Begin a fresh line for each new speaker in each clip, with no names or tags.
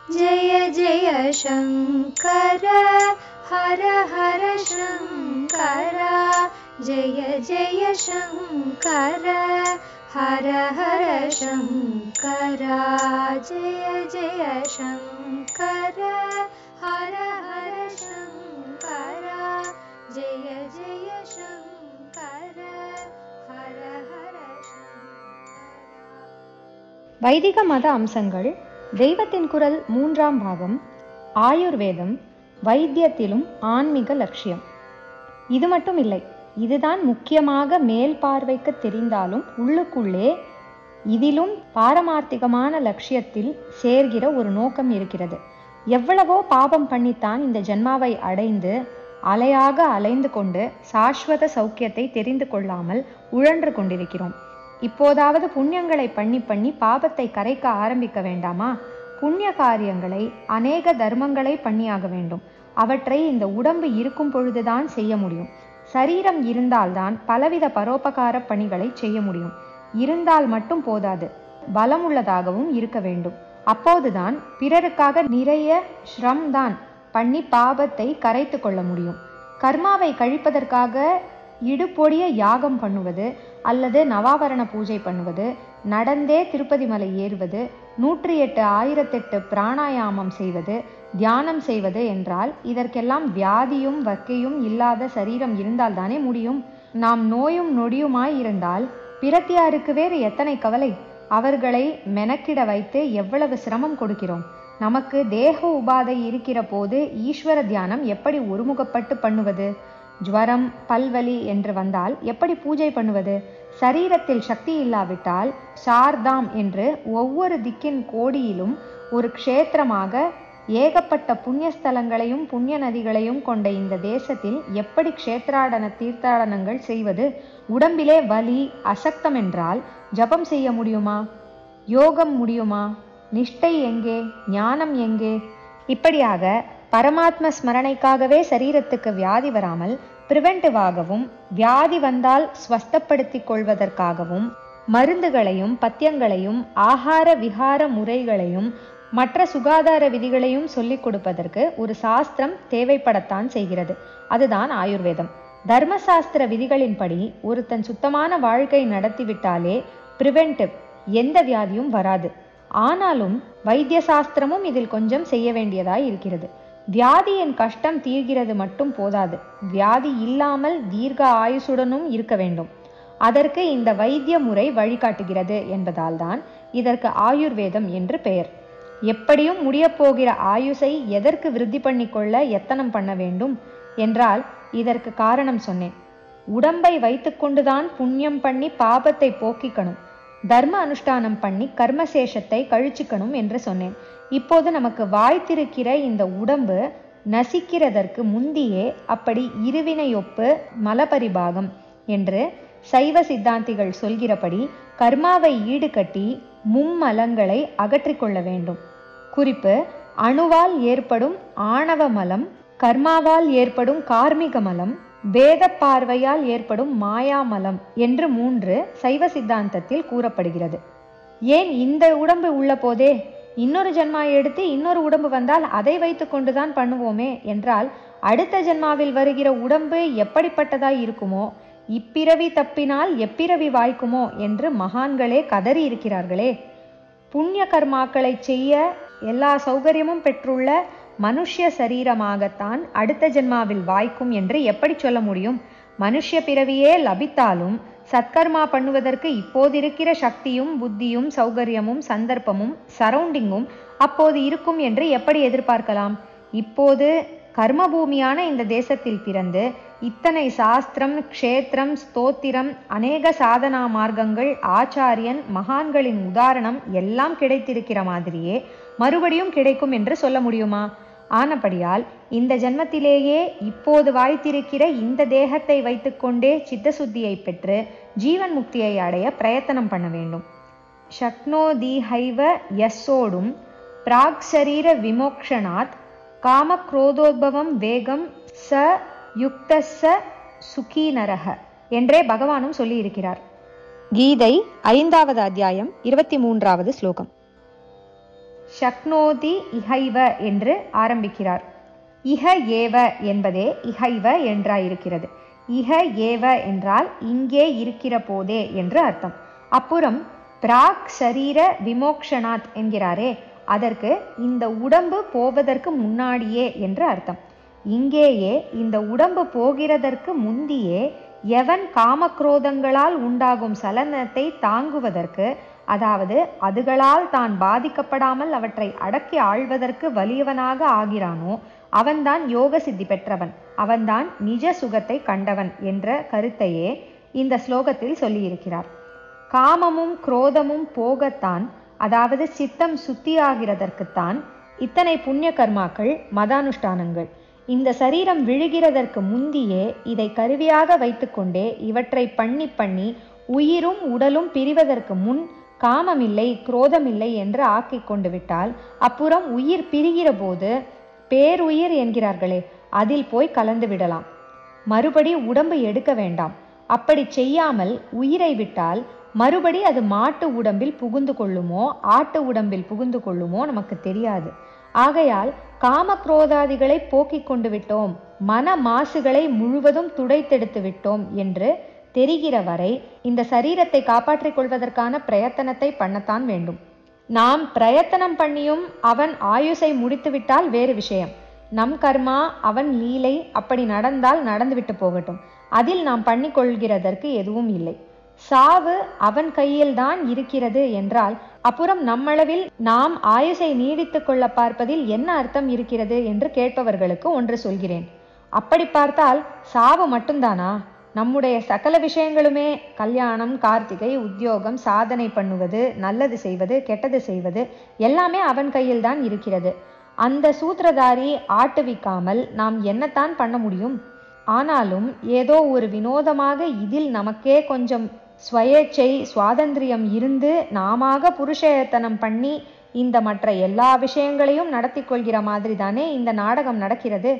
जय जय शङ्कर हर हर शङ्कर जय जय शङ्कर हर हर शङ्कर जय जय शङ्कर हर हर शङ्कर जय जय शङ्कर हर हर शङ्कर.
வைதிக மத அம்சங்கள், தெய்வத்தின் குரல் 3ஆம் பாகம், ஆயுர்வேதம், வைத்தியத்திலும் ஆன்மீக லட்சியம். இது மட்டும் இல்லை, இதுதான் முக்கியமாக மேல் பார்வைக்கு தெரிந்தாலும் உள்ளுக்குள்ளே இதிலும் பாரமார்த்திகமான லட்சியத்தில் சேர்கிற ஒரு நோக்கம் இருக்கிறது. எவ்வளவோ பாபம் பண்ணித்தான் இந்த ஜென்மாவை அடைந்து அலையாக அலைந்து கொண்டு சாஸ்வத சௌக்கியத்தை தெரிந்து கொள்ளாமல் உழன்று கொண்டிருக்கிறோம். இப்போதாவது புண்ணியங்களை பண்ணி பண்ணி பாபத்தை கரைக்க ஆரம்பிக்க வேண்டாமா? புண்ணிய காரியங்களை, அநேக தர்மங்களை பண்ணியாக வேண்டும். அவற்றை இந்த உடம்பு இருக்கும் பொழுதுதான் செய்ய முடியும். சரீரம் இருந்தால்தான் பலவித பரோபகார பணிகளை செய்ய முடியும். இருந்தால் மட்டும் போதாது, பலம் உள்ளதாகவும் இருக்க வேண்டும். அப்போதுதான் பிறருக்காக நிறைய ஸ்ரம்தான் பண்ணி பாபத்தை கரைத்து கொள்ள முடியும். கர்மாவை கழிப்பதற்காக இடுபொடிய யாகம் பண்ணுவது அல்லது நவாவரண பூஜை பண்ணுவது, நடந்தே திருப்பதி மலை ஏறுவது, 108 1008 பிராணாயாமம் செய்வது, தியானம் செய்வது என்றால் இதற்கெல்லாம் வியாதியும் வக்கையும் இல்லாத சரீரம் இருந்தால் தானே முடியும். நாம் நோயும் நொடியுமாய் இருந்தால் பிரத்தியாருக்கு வேறு எத்தனை கவலை. அவர்களை மெனக்கிட வைத்து எவ்வளவு சிரமம் கொடுக்கிறோம். நமக்கு தேக உபாதை இருக்கிற போது ஈஸ்வர தியானம் எப்படி ஒருமுகப்பட்டு பண்ணுவது? ஜுவரம், பல்வலி என்று வந்தால் எப்படி பூஜை பண்ணுவது? சரீரத்தில் சக்தி இல்லாவிட்டால் சார்தாம் என்று ஒவ்வொரு திக்கின் கோடியிலும் ஒரு க்ஷேத்திரமாக ஏகப்பட்ட புண்ணியஸ்தலங்களையும் புண்ணிய நதிகளையும் கொண்ட இந்த தேசத்தில் எப்படி க்ஷேத்ராடன தீர்த்தாடனங்கள் செய்வது? உடம்பிலே வலி அசக்தம் என்றால் ஜபம் செய்ய முடியுமா? யோகம் முடியுமா? நிஷ்டை எங்கே? ஞானம் எங்கே? இப்படியாக பரமாத்ம ஸ்மரணைக்காகவே சரீரத்துக்கு வியாதி வராமல் பிரிவென்டிவாகவும், வியாதி வந்தால் ஸ்வஸ்தப்படுத்திக் கொள்வதற்காகவும் மருந்துகளையும் பத்தியங்களையும் ஆகார விகார முறைகளையும் மற்ற சுகாதார விதிகளையும் சொல்லிக் கொடுப்பதற்கு ஒரு சாஸ்திரம் தேவைப்படத்தான் செய்கிறது. அதுதான் ஆயுர்வேதம். தர்மசாஸ்திர விதிகளின்படி ஒருத்தன் சுத்தமான வாழ்க்கை நடத்திவிட்டாலே பிரிவென்டிவ், எந்த வியாதியும் வராது. ஆனாலும் வைத்திய சாஸ்திரமும் இதில் கொஞ்சம் செய்ய வேண்டியதாய் இருக்கிறது. வியாதியின் கஷ்டம் தீர்கிறது மட்டும் போதாது, வியாதி இல்லாமல் தீர்க்க ஆயுசுடனும் இருக்க வேண்டும். அதற்கு இந்த வைத்திய முறை வழிகாட்டுகிறது என்பதால் தான் இதற்கு ஆயுர்வேதம் என்று பெயர். எப்படியும் முடிய போகிற ஆயுசை எதற்கு விருத்தி பண்ணிக்கொள்ள எத்தனம் பண்ண வேண்டும் என்றால் இதற்கு காரணம் சொன்னேன். உடம்பை வைத்துக்கொண்டுதான் புண்ணியம் பண்ணி பாபத்தை போக்கிக்கணும், தர்ம அனுஷ்டானம் பண்ணி கர்மசேஷத்தை கழிச்சுக்கணும் என்று சொன்னேன். இப்போது நமக்கு வாய்த்திருக்கிற இந்த உடம்பு நசிக்கிறதற்கு முந்தியே அப்படி இருவினையொப்பு மலபரிபாகம் என்று சைவ சித்தாந்திகள் சொல்கிறபடி கர்மாவை ஈடுகட்டி மும்மலங்களை அகற்றிக்கொள்ள வேண்டும். குறிப்பு: அணுவால் ஏற்படும் ஆணவ மலம், கர்மாவால் ஏற்படும் கார்மிக மலம், வேத பார்வையால் ஏற்படும் மாயாமலம் என்று 3 சைவ சித்தாந்தத்தில் கூறப்படுகிறது. ஏன் இந்த உடம்பு உள்ள போதே இன்னொரு ஜென்மா எடுத்து இன்னொரு உடம்பு வந்தால் அதை வைத்து கொண்டுதான் பண்ணுவோமே என்றால் அடுத்த ஜென்மாவில் வருகிற உடம்பு எப்படிப்பட்டதாய் இருக்குமோ, இப்பிறவி தப்பினால் எப்பிறவி வாய்க்குமோ என்று மகான்களே கதறி இருக்கிறார்களே. புண்ணிய கர்மாக்களை செய்ய எல்லா சௌகரியமும் பெற்றுள்ள மனுஷ்ய சரீரமாகத்தான் அடுத்த ஜென்மாவில் வாய்க்கும் என்று எப்படி சொல்ல முடியும்? மனுஷ்ய பிறவியே லபித்தாலும் சத்கர்மா பண்ணுவதற்கு இப்போதிருக்கிற சக்தியும் புத்தியும் சௌகரியமும் சந்தர்ப்பமும் சரௌண்டிங்கும் அப்போது இருக்கும் என்று எப்படி எதிர்பார்க்கலாம்? இப்போது கர்மபூமியான இந்த தேசத்தில் பிறந்து இத்தனை சாஸ்திரம், க்ஷேத்திரம், ஸ்தோத்திரம், அநேக சாதனா மார்க்கங்கள், ஆச்சாரியன், மகான்களின் உதாரணம் எல்லாம் கிடைத்திருக்கிற மாதிரியே மறுபடியும் கிடைக்கும் என்று சொல்ல முடியுமா? ஆனபடியால் இந்த ஜன்மத்திலேயே இப்போது வாய்த்திருக்கிற இந்த தேகத்தை வைத்துக்கொண்டே சித்தசுத்தியை பெற்று ஜீவன் முக்தியை அடைய பிரயத்தனம் பண்ண வேண்டும். சக்னோதிஹைவ யஸ்ஸோடும் பிராக் சரீர விமோக்ஷனாத் காமக்ரோதோத்பவம் வேகம் ச யுக்தஸ்ஸ சுகீநரஹ என்றே பகவானும் சொல்லி இருக்கிறார். கீதை 5வது அத்தியாயம் 23வது ஸ்லோகம். ஷக்னோதி இஹைவ என்று ஆரம்பிக்கிறார். இஹ ஏவ என்பதே இஹைவ என்றாயிருக்கிறது. இஹ ஏவ என்றால் இங்கே இருக்கிற போதே என்று அர்த்தம். அப்புறம் பிராக் சரீர விமோக்ஷனாத் என்கிறாரே, அதற்கு இந்த உடம்பு போவதற்கு முன்னாடியே என்று அர்த்தம். இங்கேயே இந்த உடம்பு போகிறதற்கு முந்தியே எவன் காமக்ரோதங்களால் உண்டாகும் சலனத்தை தாங்குவதற்கு, அதாவது அதுகளால் தான் பாதிக்கப்படாமல் அவற்றை அடக்கி ஆள்வதற்கு வலியவனாக ஆகிறானோ அவன்தான் யோக சித்தி பெற்றவன், அவன்தான் நிஜ சுகத்தை கண்டவன் என்ற கருத்தையே இந்த ஸ்லோகத்தில் சொல்லியிருக்கிறார். காமமும் குரோதமும் போகத்தான், அதாவது சித்தம் சுத்தியாகிறதற்குத்தான் இத்தனை புண்ணிய கர்மாக்கள், மதானுஷ்டானங்கள். இந்த சரீரம் விழுகிறதற்கு முந்தியே இதை கருவியாக வைத்துக்கொண்டே இவற்றை பண்ணி பண்ணி உயிரும் உடலும் பிரிவதற்கு முன் காமமில்லை குரோதமில்லை என்று ஆக்கி கொண்டு விட்டால் அப்புறம் உயிர் பிரிகிற போது பேருயிர் என்கிறார்களே, அதில் போய் கலந்து விடலாம். மறுபடி உடம்பு எடுக்க வேண்டாம். அப்படி செய்யாமல் உயிரை விட்டால் மறுபடி அது மாட்டு உடம்பில் புகுந்து கொள்ளுமோ ஆட்டு உடம்பில் புகுந்து கொள்ளுமோ நமக்கு தெரியாது. ஆகையால் காமக்ரோதாதிகளை போக்கிக் கொண்டு விட்டோம், மன மாசுகளை முழுவதும் துடைத்தெடுத்து விட்டோம் என்று தெரிகிற வரை இந்த சரீரத்தை காப்பாற்றிக் கொள்வதற்கான பிரயத்தனத்தை பண்ணத்தான் வேண்டும். நாம் பிரயத்தனம் பண்ணியும் அவன் ஆயுசை முடித்துவிட்டால் வேறு விஷயம். நம் கர்மா அவன் லீலை, அப்படி நடந்தால் நடந்துவிட்டு போகட்டும், அதில் நாம் பண்ணிக்கொள்கிறதற்கு எதுவும் இல்லை. சாவு அவன் கையில்தான் இருக்கிறது என்றால் அப்புறம் நம்மளவில் நாம் ஆயுசை நீடித்து கொள்ள பார்ப்பதில் என்ன அர்த்தம் இருக்கிறது என்று கேட்பவர்களுக்கு ஒன்று சொல்கிறேன். அப்படி பார்த்தால் சாவு மட்டும்தானா? நம்முடைய சகல விஷயங்களுமே, கல்யாணம், கார்த்திகை, உத்தியோகம், சாதனை பண்ணுவது, நல்லது செய்வது, கெட்டது செய்வது எல்லாமே அவன் கையில்தான் இருக்கிறது. அந்த சூத்திரதாரி ஆட்டுவிக்காமல் நாம் என்னத்தான் பண்ண முடியும்? ஆனாலும் ஏதோ ஒரு வினோதமாக இதில் நமக்கே கொஞ்சம் ஸ்வயேச்சை சுவாதந்திரியம் இருந்து நாமாக புருஷயத்தனம் பண்ணி இந்த மற்ற எல்லா விஷயங்களையும் நடத்தி கொள்கிற மாதிரி தானே இந்த நாடகம் நடக்கிறது.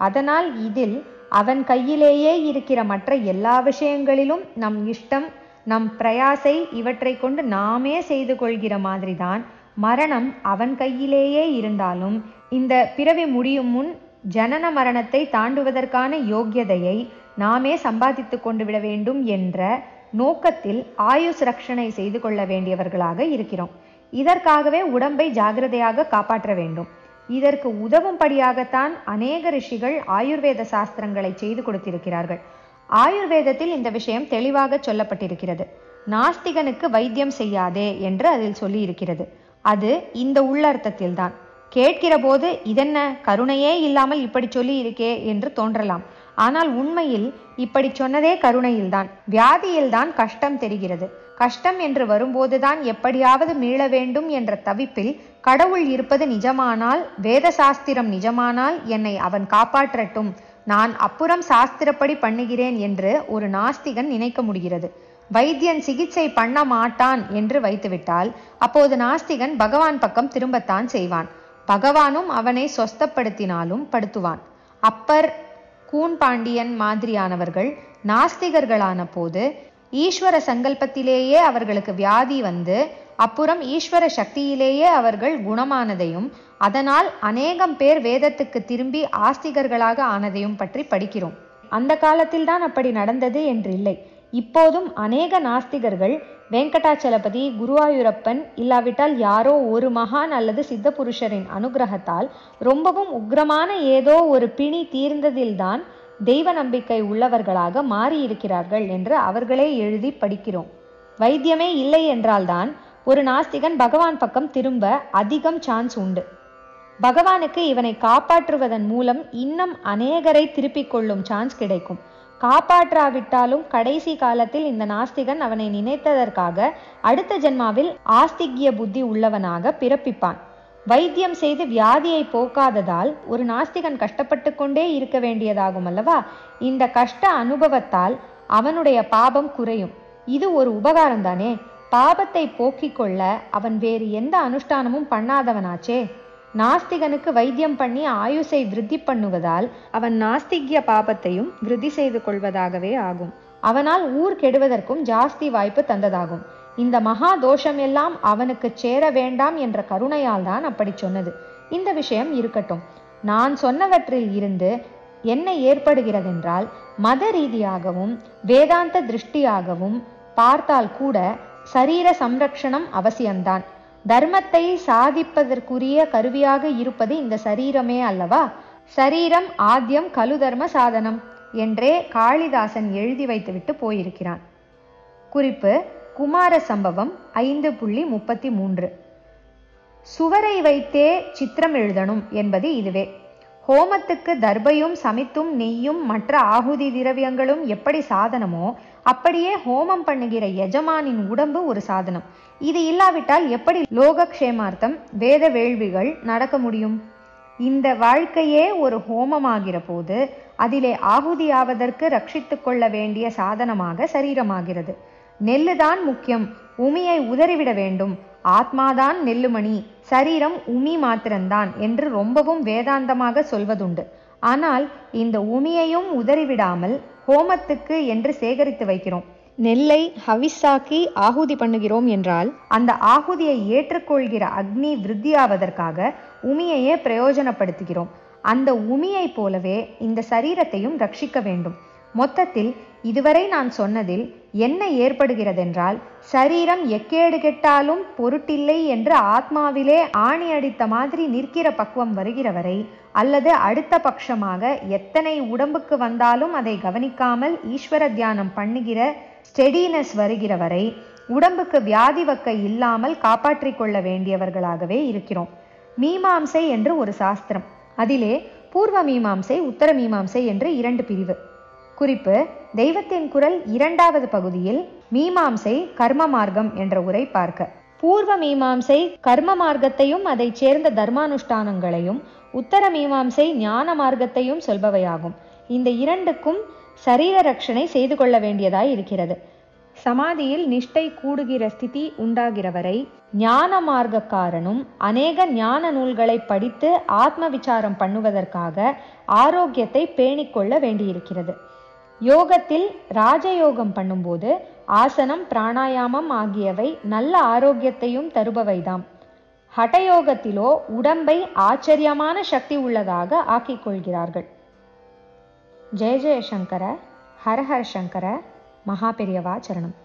அதனால் இதில் அவன் கையிலேயே இருக்கிற மற்ற எல்லா விஷயங்களிலும் நம் இஷ்டம், நம் பிரயாசை இவற்றை கொண்டு நாமே செய்து கொள்கிற மாதிரிதான் மரணம் அவன் கையிலேயே இருந்தாலும் இந்த பிறவி முடியும் முன் ஜனன மரணத்தை தாண்டுவதற்கான யோக்கியதையை நாமே சம்பாதித்து கொண்டு விட வேண்டும் என்ற நோக்கத்தில் ஆயுஷ் ரக்ஷணை செய்து கொள்ள வேண்டியவர்களாக இருக்கிறோம். இதற்காகவே உடம்பை ஜாகிரதையாக காப்பாற்ற வேண்டும். இதற்கு உதவும்படியாகத்தான் அநேக ரிஷிகள் ஆயுர்வேத சாஸ்திரங்களை செய்து கொடுத்திருக்கிறார்கள். ஆயுர்வேதத்தில் இந்த விஷயம் தெளிவாக சொல்லப்பட்டிருக்கிறது. நாஸ்திகனுக்கு வைத்தியம் செய்யாதே என்று அதில் சொல்லி இருக்கிறது. அது இந்த உள்ளர்த்தத்தில்தான். கேட்கிற போது இதென்ன கருணையே இல்லாமல் இப்படி சொல்லி இருக்கே என்று தோன்றலாம். ஆனால் உண்மையில் இப்படி சொன்னதே கருணையில்தான். வியாதியில்தான் கஷ்டம் தெரிகிறது. கஷ்டம் என்று வரும்போதுதான் எப்படியாவது மீள வேண்டும் என்ற தவிப்பில் கடவுள் இருப்பது நிஜமானால், வேத சாஸ்திரம் நிஜமானால் என்னை அவன் காப்பாற்றட்டும், நான் அப்புறம் சாஸ்திரப்படி பண்ணுகிறேன் என்று ஒரு நாஸ்திகன் நினைக்க முடிகிறது. வைத்தியன் சிகிச்சை பண்ண மாட்டான் என்று வைத்துவிட்டால் அப்போது நாஸ்திகன் பகவான் பக்கம் திரும்பத்தான் செய்வான். பகவானும் அவனை சொஸ்தப்படுத்தினாலும் படுத்துவான். அப்பர், கூன் பாண்டியன் மாதிரியானவர்கள் நாஸ்திகர்களான போது ஈஸ்வர சங்கல்பத்திலேயே அவர்களுக்கு வியாதி வந்து அப்புறம் ஈஸ்வர சக்தியிலேயே அவர்கள் குணமானதையும் அதனால் அநேகம் பேர் வேதத்துக்கு திரும்பி ஆஸ்திகர்களாக ஆனதையும் பற்றி படிக்கிறோம். அந்த காலத்தில்தான் அப்படி நடந்தது என்று இல்லை. இப்போதும் அநேக நாஸ்திகர்கள் வெங்கடாச்சலபதி, குருவாயூரப்பன் இல்லாவிட்டால் யாரோ ஒரு மகான் அல்லது சித்த புருஷரின் அனுகிரகத்தால் ரொம்பவும் உக்ரமான ஏதோ ஒரு பிணி தீர்ந்ததில்தான் தெய்வ நம்பிக்கை உள்ளவர்களாக மாறியிருக்கிறார்கள் என்று அவர்களே எழுதி படிக்கிறோம். வைத்தியமே இல்லை என்றால்தான் ஒரு நாஸ்திகன் பகவான் பக்கம் திரும்ப அதிகம் சான்ஸ் உண்டு. பகவானுக்கு இவனை காப்பாற்றுவதன் மூலம் இன்னும் அநேகரை திருப்பிக் கொள்ளும் சான்ஸ் கிடைக்கும். காப்பாற்றாவிட்டாலும் கடைசி காலத்தில் இந்த நாஸ்திகன் அவனை நினைத்ததற்காக அடுத்த ஜென்மாவில் ஆஸ்திக்ய புத்தி உள்ளவனாக பிறப்பிப்பான். வைத்தியம் செய்து வியாதியை போக்காததால் ஒரு நாஸ்திகன் கஷ்டப்பட்டு கொண்டே இருக்க வேண்டியதாகும் அல்லவா? இந்த கஷ்ட அனுபவத்தால் அவனுடைய பாபம் குறையும். இது ஒரு உபகாரம் தானே. பாபத்தை போக்கிக் கொள்ள அவன் வேறு எந்த அனுஷ்டானமும் பண்ணாதவனாச்சே. நாஸ்திகனுக்கு வைத்தியம் பண்ணி ஆயுசை விருத்தி பண்ணுவதால் அவன் நாஸ்திக்ய பாபத்தையும் விருத்தி செய்து கொள்வதாகவே ஆகும். அவனால் ஊர் கெடுவதற்கும் ஜாஸ்தி வாய்ப்பு தந்ததாகும். இந்த மகா தோஷம் எல்லாம் அவனுக்கு சேர வேண்டாம் என்ற கருணையால் தான் அப்படி சொன்னது. இந்த விஷயம் இருக்கட்டும். நான் சொன்னவற்றில் இருந்து என்ன ஏற்படுகிறதென்றால், மத ரீதியாகவும் வேதாந்த திருஷ்டியாகவும் பார்த்தால் கூட சரீர சம்ரக்ஷணம் அவசியம்தான். தர்மத்தை சாதிப்பதற்குரிய கருவியாக இருப்பது இந்த சரீரமே அல்லவா? சரீரம் ஆத்யம் கலு தர்ம சாதனம் என்றே காளிதாசன் எழுதி வைத்துவிட்டு போயிருக்கிறான். குறிப்பு: குமார சம்பவம் 5.33. சுவரை வைத்தே சித்திரம் எழுதணும் என்பது இதுவே. ஹோமத்துக்கு தர்பையும் சமித்தும் நெய்யும் மற்ற ஆகுதி திரவியங்களும் எப்படி சாதனமோ அப்படியே ஹோமம் பண்ணுகிற எஜமானின் உடம்பு ஒரு சாதனம். இது இல்லாவிட்டால் எப்படி லோகக்ஷேமார்த்தம் வேத வேள்விகள் நடக்க முடியும்? இந்த வாழ்க்கையே ஒரு ஹோமமாகிற போது அதிலே ஆகுதியாவதற்கு ரட்சித்து கொள்ள வேண்டிய சாதனமாக சரீரமாகிறது. நெல்லுதான் முக்கியம், உமியை உதறிவிட வேண்டும், ஆத்மாதான் நெல்லுமணி, சரீரம் உமி மாத்திரம்தான் என்று ரொம்பவும் வேதாந்தமாக சொல்வதுண்டு. ஆனால் இந்த உமியையும் உதறிவிடாமல் ஹோமத்துக்கு என்று சேகரித்து வைக்கிறோம். நெல்லை ஹவிஸாக்கி ஆகுதி பண்ணுகிறோம் என்றால் அந்த ஆகுதியை ஏற்றுக்கொள்கிற அக்னி விருத்தியாவதற்காக உமியையே பிரயோஜனப்படுத்துகிறோம். அந்த உமியை போலவே இந்த சரீரத்தையும் ரட்சிக்க வேண்டும். மொத்தத்தில் இதுவரை நான் சொன்னதில் என்ன ஏற்படுகிறதென்றால், சரீரம் எக்கேடு கெட்டாலும் பொருட்டில்லை என்று ஆத்மாவிலே ஆணி அடித்த மாதிரி நிற்கிற பக்குவம் வருகிற வரை, அல்லது அடுத்த பட்சமாக எத்தனை உடம்புக்கு வந்தாலும் அதை கவனிக்காமல் ஈஸ்வர தியானம் பண்ணுகிற ஸ்டெடினஸ் வருகிற வரை உடம்புக்கு வியாதி வக்கை இல்லாமல் காப்பாற்றிக் கொள்ள வேண்டியவர்களாகவே இருக்கிறோம். மீமாம்சை என்று ஒரு சாஸ்திரம். அதிலே பூர்வ மீமாம்சை, உத்தர மீமாம்சை என்று 2 பிரிவு. குறிப்பு: தெய்வத்தின் குரல் 2வது பகுதியில் மீமாம்சை கர்ம மார்க்கம் என்ற உரை பார்க்க. பூர்வ மீமாம்சை கர்ம மார்க்கத்தையும் அதை சேர்ந்த தர்மானுஷ்டானங்களையும், உத்தர மீமாம்சை ஞான மார்க்கத்தையும் சொல்பவையாகும். இந்த 2க்கும் சரீர ரட்சணை செய்து கொள்ள வேண்டியதாய் இருக்கிறது. சமாதியில் நிஷ்டை கூடுகிற ஸ்திதி உண்டாகிற வரை ஞான மார்க்கக்காரனும் அநேக ஞான நூல்களை படித்து ஆத்ம விசாரம் பண்ணுவதற்காக ஆரோக்கியத்தை பேணிக்கொள்ள வேண்டியிருக்கிறது. யோகத்தில் ராஜயோகம் பண்ணும்போது ஆசனம், பிராணாயாமம் ஆகியவை நல்ல ஆரோக்கியத்தையும் தருபவைதாம். ஹடயோகத்திலோ உடம்பை ஆச்சரியமான சக்தி உள்ளதாக ஆக்கிக் கொள்கிறார்கள். ஜெய ஜெய சங்கர, ஹர ஹர சங்கர, மகா பெரியவா சரணம்.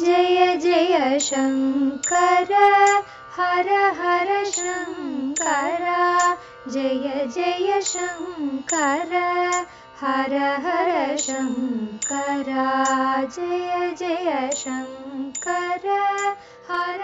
ஜெய ஜெய சங்கர, ஹர ஹர சங்கர, ஜெய ஜெய சங்கர, ஹர ஹர சங்கர, ஜெய ஜெய சங்கர, ஹர